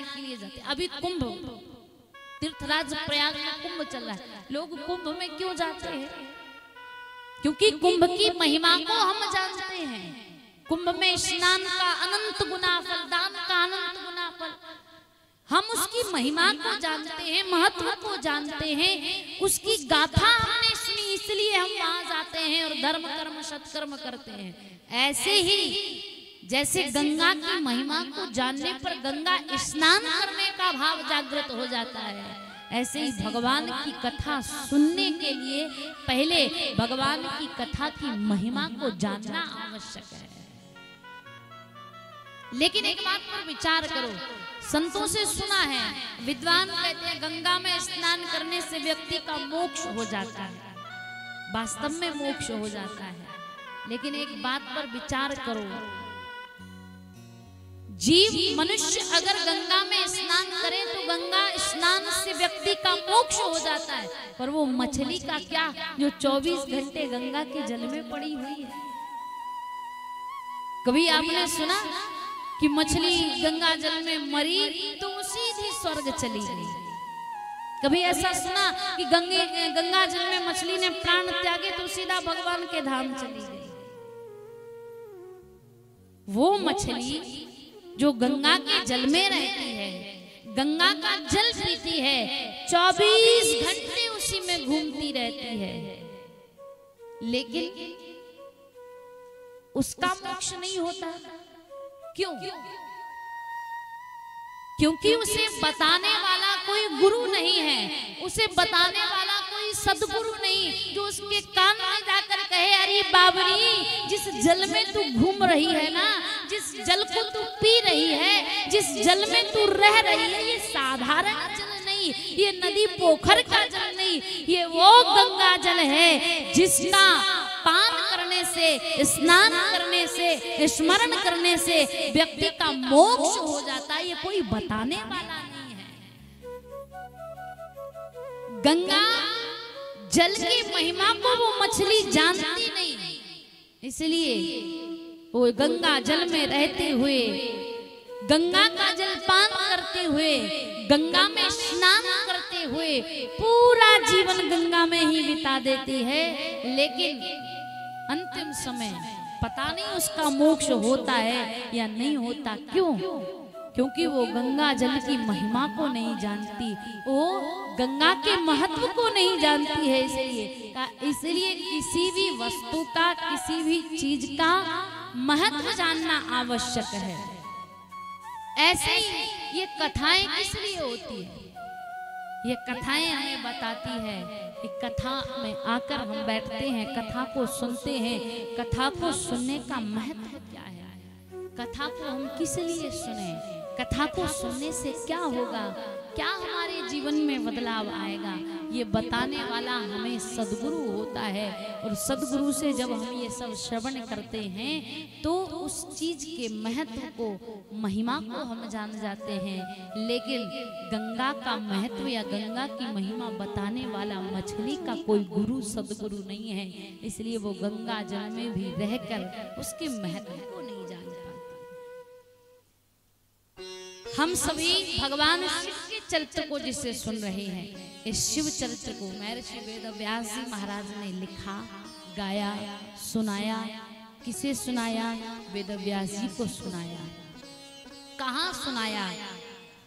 के लिए जाते हैं। अभी कुंभ तीर्थराज प्रयाग में कुंभ चल रहा है, लोग कुंभ में क्यों जाते हैं? क्योंकि कुंभ की महिमा को हम जानते हैं। कुंभ में स्नान का अनंत गुना फल, दान का अनंत गुना फल, हम उसकी महिमा को जानते हैं, महत्व को जानते हैं, उसकी गाथा हमने सुनी, इसलिए हम वहां जाते हैं और धर्म कर्म सत्कर्म करते हैं। ऐसे ही जैसे गंगा की महिमा को जानने पर गंगा स्नान करने का भाव जागृत हो जाता है, ऐसे ही भगवान की कथा सुनने के लिए पहले भगवान की कथा की महिमा को जानना आवश्यक है। लेकिन एक बात पर विचार करो, संतों से सुना है, विद्वान कहते हैं गंगा में स्नान करने से व्यक्ति का मोक्ष हो जाता है, वास्तव में मोक्ष हो जाता है। लेकिन एक बात पर विचार करो, जीव मनुष्य अगर गंगा में स्नान करे तो गंगा स्नान से व्यक्ति का मोक्ष हो जाता है, पर वो मछली का क्या जो 24 घंटे गंगा के जल में पड़ी हुई है? कभी आपने सुना कि मछली गंगा जल में मरी तो सीधी स्वर्ग चली गई? कभी ऐसा सुना कि गंगा जल में मछली ने प्राण त्यागे तो सीधा भगवान के धाम चली गई? वो मछली जो गंगा के जल में रहती है, गंगा का जल पीती है, 24 घंटे उसी में घूमती रहती है, लेकिन उसका मोक्ष नहीं होता। क्यों? क्योंकि उसे बताने वाला कोई गुरु नहीं है, उसे बताने वाला कोई सदगुरु नहीं जो उसके कान में जाकर कहे, अरे बाबरी, जिस जल में तू घूम रही है ना, जिस जल को तू पी रही है, जिस जल में तू रह रही है, ये साधारण जल नहीं, ये नदी पोखर का जल नहीं, ये वो गंगा जल है जिसका पान करने से, स्नान करने से, स्मरण करने से व्यक्ति का मोक्ष हो जाता है। ये कोई बताने वाला नहीं है। गंगा जल की महिमा को वो मछली जानती नहीं, इसलिए वो गंगा जल में रहते हुए, गंगा का जल पान करते हुए, गंगा में स्नान करते हुए पूरा जीवन गंगा में ही बिता देती है, लेकिन अंतिम समय पता नहीं उसका मोक्ष होता है या नहीं होता। क्यों? क्योंकि वो गंगा जल की महिमा को नहीं जानती, वो गंगा के महत्व को नहीं जानती है। इसलिए किसी भी वस्तु का, किसी भी चीज का महत्व जानना आवश्यक है। ऐसे ही ये कथाएं किस लिए होती है? ये कथाएं हमें बताती है कि कथा में आकर हम बैठते हैं, कथा को सुनते हैं, कथा को सुनने का महत्व क्या है, कथा को हम किस लिए सुने, कथा को सुनने से क्या होगा, क्या हमारे जीवन में बदलाव आएगा, ये बताने वाला हमें सदगुरु होता है। और सदगुरु से जब हम ये सब श्रवण करते हैं तो उस चीज के महत्व को, महिमा को हम जान जाते हैं। लेकिन गंगा का महत्व या गंगा की महिमा बताने वाला मछली का कोई गुरु, सदगुरु नहीं है, इसलिए वो गंगा जल में भी रहकर उसके महत्व को नहीं जान पाते। हम सभी भगवान शिव के चरित्र को जिससे सुन रहे हैं, इस शिव चरित्र को महर्षि वेदव्यास जी महाराज ने लिखा, गाया, सुनाया। किसे सुनाया? वेदव्यास जी को सुनाया। कहाँ सुनाया?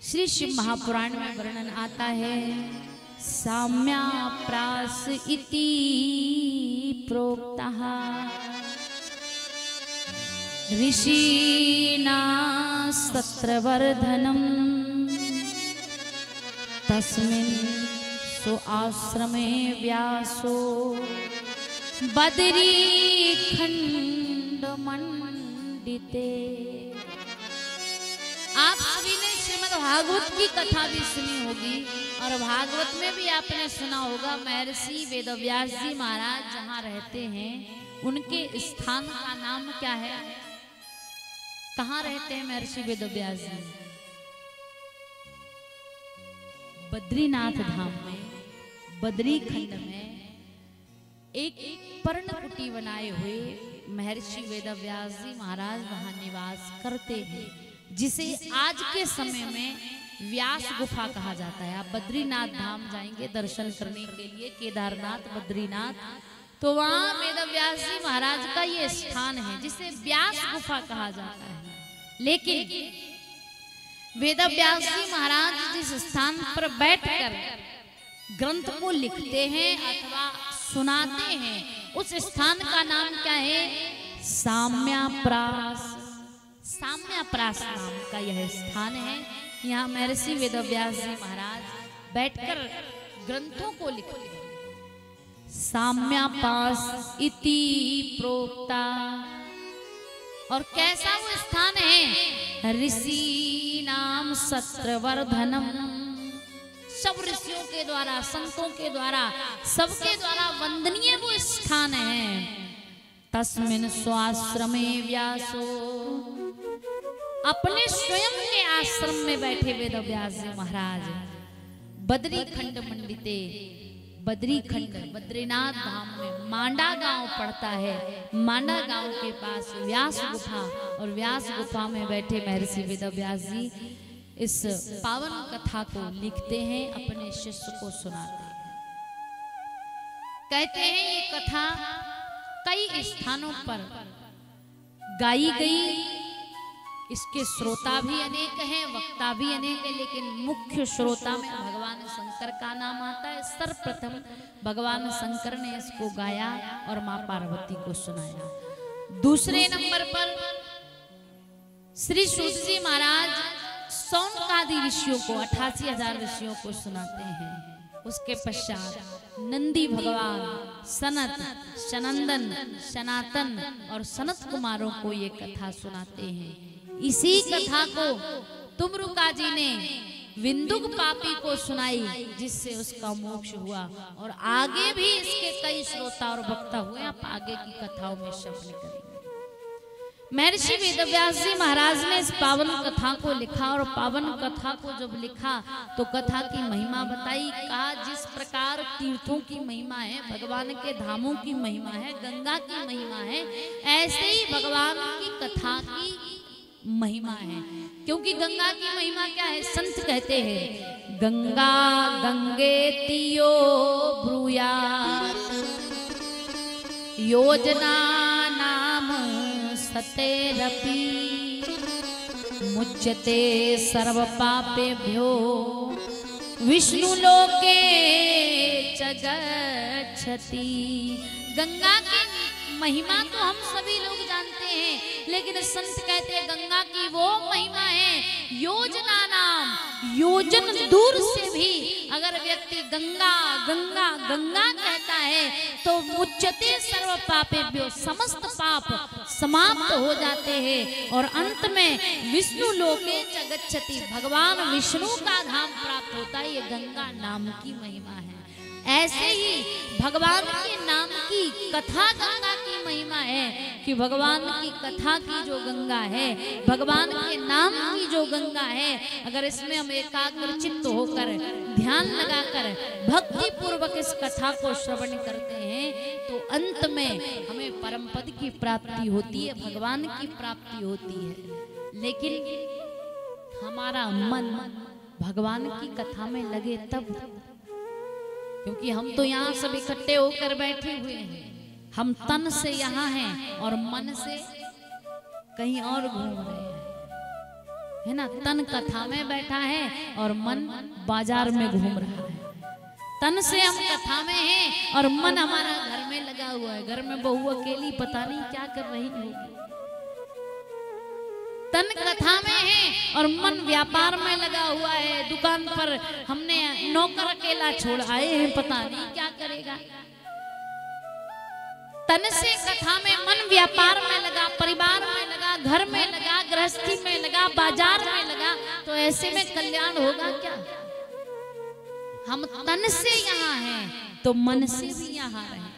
श्री शिव महापुराण में वर्णन आता है, साम्या प्रास इति प्रोक्तः ऋषिना सत्रवर्धनम तस्मिन् सो आश्रमे व्यासो बदरी खंड मंडिते। आप सभी ने श्रीमद् भागवत की कथा भी सुनी होगी और भागवत में भी आपने सुना होगा, महर्षि वेदव्यास जी महाराज जहाँ रहते हैं उनके स्थान का नाम क्या है? कहाँ रहते हैं महर्षि वेदव्यास जी? बद्रीनाथ धाम में, बद्री खंड में एक पर्णकुटी बनाए हुए महर्षि वेदव्यास जी महाराज वहां निवास करते हैं, जिसे आज के समय में व्यास गुफा कहा जाता है। आप बद्रीनाथ धाम जाएंगे दर्शन करने के लिए, केदारनाथ, बद्रीनाथ, तो वहां वेदव्यास जी महाराज का ये स्थान है जिसे व्यास गुफा कहा जाता है। लेकिन वेदव्यास जी महाराज जिस स्थान पर बैठकर ग्रंथ को लिखते हैं अथवा सुनाते हैं, उस स्थान का नाम क्या है? साम्याप्रास। साम्याप्रास नाम का यह स्थान है। यहाँ महर्षि वेदव्यास जी महाराज बैठकर ग्रंथों को लिखते हैं। साम्याप्रास इति प्रोक्ता। और कैसा वो स्थान है? ऋषि नाम सत्रवर्धनम। सब ऋषियों के द्वारा, संतों के द्वारा, सबके द्वारा वंदनीय वो स्थान है। तस्मिन् स्वाश्रमे व्यासो। अपने स्वयं के आश्रम में बैठे वेदव्यास जी महाराज बद्री खंड मंडिते, बद्री खंड बद्रीनाथ धाम में मांडा गांव पड़ता है। मांडा गांव के पास व्यास गुफा, और व्यास गुफा में बैठे महर्षि वेदव्यास जी इस पावन कथा को लिखते हैं, अपने शिष्य को सुनाते हैं। कहते हैं ये कथा कई स्थानों पर गाई गई, इसके श्रोता भी अनेक हैं, वक्ता भी अनेक है, लेकिन मुख्य श्रोता में भगवान शंकर का नाम आता है। सर्वप्रथम भगवान शंकर ने इसको गाया और मां पार्वती को सुनाया। दूसरे नंबर पर श्री सूत जी महाराज सौनकादि ऋषियों को, 88,000 ऋषियों को सुनाते हैं। उसके पश्चात नंदी भगवान, सनत, सनंदन, सनातन और सनत कुमारों को ये कथा सुनाते हैं। इसी कथा को तुमरुका जी ने विंदुक पापी को सुनाई, जिससे उसका मोक्ष हुआ। और आगे भी इसके कई श्रोता और वक्ता हुए, आप आगे की कथाओं में श्रवण करेंगे। महर्षि वेदव्यास जी महाराज ने इस पावन कथा को लिखा, और पावन कथा को जब लिखा तो कथा की महिमा बताई। कहा जिस प्रकार तीर्थों की महिमा है, भगवान के धामों की महिमा है, गंगा की महिमा है, ऐसे ही भगवान की कथा की महिमा है। क्योंकि गंगा की महिमा क्या है? संत कहते हैं गंगा गंगेतियो ब्रूया योजना नाम सतेरपि मुच्यते सर्व पापेभ्यो विष्णु लोके च गच्छति। गंगा की महिमा तो हम सभी लोग जानते हैं, लेकिन संत कहते हैं गंगा की वो महिमा है, योजना नाम, योजन दूर से भी अगर व्यक्ति गंगा गंगा गंगा कहता है तो मुच्यते सर्व पापेभ्यो, समस्त पाप समाप्त हो जाते हैं और अंत में विष्णु लोके च गच्छति, भगवान विष्णु का धाम प्राप्त होता है। ये गंगा नाम की महिमा है। ऐसे ही भगवान के नाम की कथा गंगा की महिमा है कि भगवान की कथा की जो गंगा है, भगवान के नाम की जो गंगा है, अगर इसमें हम एकाग्र चित्त होकर ध्यान लगाकर भक्ति पूर्वक इस कथा को श्रवण करते हैं तो अंत में हमें परम पद की प्राप्ति होती है, भगवान की प्राप्ति होती है। लेकिन हमारा मन भगवान की कथा में लगे तब, क्योंकि हम तो यहाँ सब इकट्ठे होकर बैठे हुए हैं, हम तन से यहाँ हैं और मन से कहीं और घूम रहे हैं, है ना। तन कथा में बैठा है और मन बाजार में घूम रहा है। तन से हम कथा में हैं और मन हमारा घर में लगा हुआ है, घर में बहू अकेली पता नहीं क्या कर रही होगी। तन कथा में है और मन व्यापार में लगा हुआ है, दुकान पर हमने नौकर अकेला छोड़ आए हैं, पता नहीं क्या करेगा। तन से कथा में मन व्यापार में लगा, परिवार में लगा, घर में लगा, गृहस्थी में लगा, बाजार में लगा, तो ऐसे में कल्याण होगा क्या? हम तन से यहाँ हैं तो मन से भी यहाँ रहें।